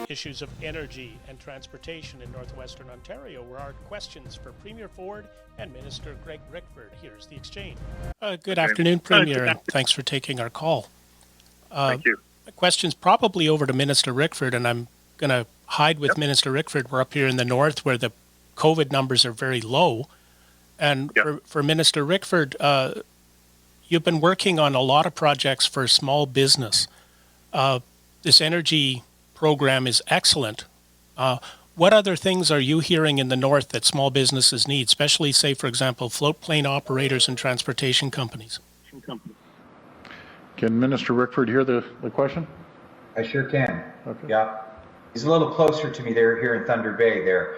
issues of energy and transportation in northwestern Ontario were our questions for Premier Ford and Minister Greg Rickford. Here's the exchange. Good afternoon, Premier, and thanks for taking our call. Thank you. The question's probably over to Minister Rickford, and I'm going to hide with Minister Rickford. We're up here in the north where the COVID numbers are very low. And for Minister Rickford, you've been working on a lot of projects for small business. This energy program is excellent. What other things are you hearing in the north that small businesses need, especially, say, for example, float plane operators and transportation companies? Can Minister Rickford hear the question? I sure can. Okay. Yeah. He's a little closer to me there here in Thunder Bay there.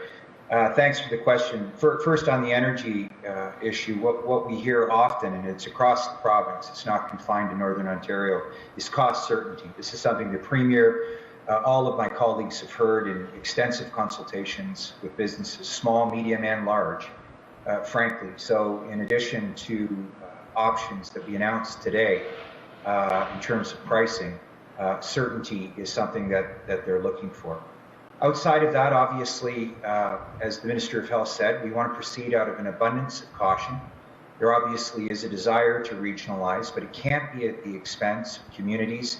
Thanks for the question. First on the energy issue, what we hear often, and it's across the province, it's not confined to Northern Ontario, is cost certainty. This is something the Premier, all of my colleagues have heard in extensive consultations with businesses, small, medium, and large, frankly. So in addition to options that we announced today in terms of pricing, certainty is something that they're looking for. Outside of that, obviously, as the Minister of Health said, we want to proceed out of an abundance of caution. There obviously is a desire to regionalize, but it can't be at the expense of communities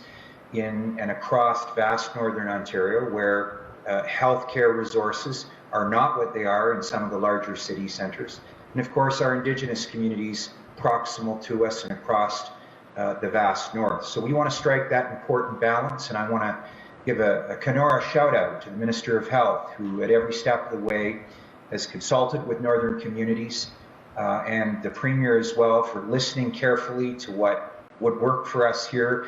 in and across vast Northern Ontario where healthcare resources are not what they are in some of the larger city centres. And of course, our Indigenous communities proximal to us and across the vast north. So we want to strike that important balance, and I want to give a Kenora shout out to the Minister of Health, who at every step of the way has consulted with northern communities and the Premier as well for listening carefully to what would work for us here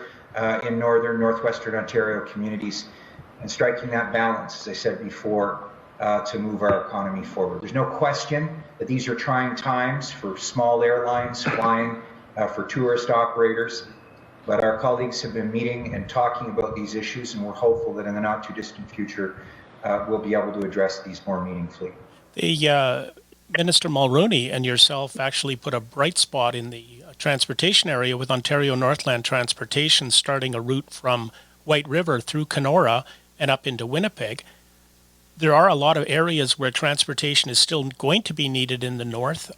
in northwestern Ontario communities and striking that balance, as I said before, to move our economy forward. There's no question that these are trying times for small airlines flying for tourist operators. But our colleagues have been meeting and talking about these issues, and we're hopeful that in the not too distant future, we'll be able to address these more meaningfully. The Minister Mulroney and yourself actually put a bright spot in the transportation area with Ontario Northland Transportation, starting a route from White River through Kenora and up into Winnipeg. There are a lot of areas where transportation is still going to be needed in the north.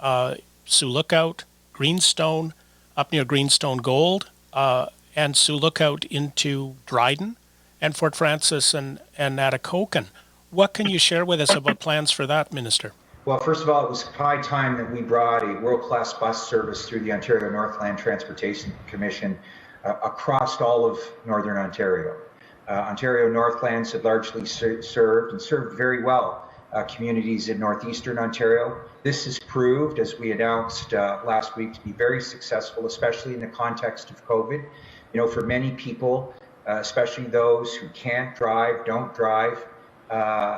Sioux Lookout, Greenstone, up near Greenstone Gold, and Sioux Lookout into Dryden and Fort Francis and Atikokan. What can you share with us about plans for that, Minister? Well, first of all, it was high time that we brought a world-class bus service through the Ontario Northland Transportation Commission across all of Northern Ontario. Ontario Northlands had largely served very well communities in northeastern Ontario. This has proved, as we announced last week, to be very successful, especially in the context of COVID. You know, for many people, especially those who can't drive, don't drive,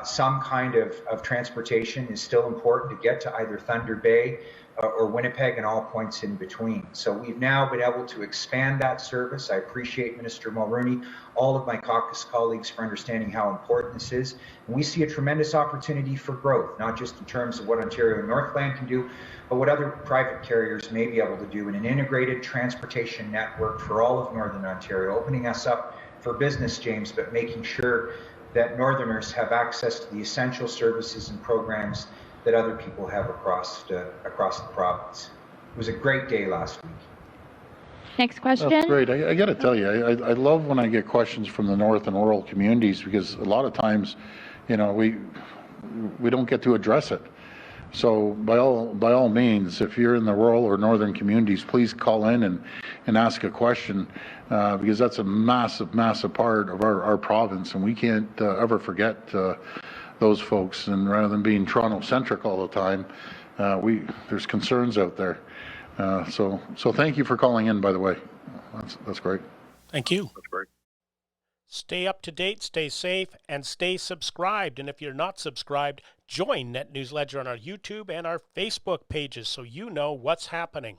some kind of transportation is still important to get to either Thunder Bay or Winnipeg and all points in between. So we've now been able to expand that service. I appreciate Minister Mulroney, all of my caucus colleagues for understanding how important this is. And we see a tremendous opportunity for growth, not just in terms of what Ontario Northland can do, but what other private carriers may be able to do in an integrated transportation network for all of Northern Ontario, opening us up for business, James, but making sure that Northerners have access to the essential services and programs that other people have across the province. It was a great day last week. Next question. That's great. I got to tell you, I love when I get questions from the north and rural communities, because a lot of times, you know, we don't get to address it. So by all means, if you're in the rural or northern communities, please call in and ask a question, because that's a massive part of our province, and we can't ever forget those folks. And rather than being Toronto centric all the time, there's concerns out there. So thank you for calling in, by the way. That's great. Thank you. That's great. Stay up to date, stay safe, and stay subscribed. And if you're not subscribed, join Net News Ledger on our YouTube and our Facebook pages so you know what's happening.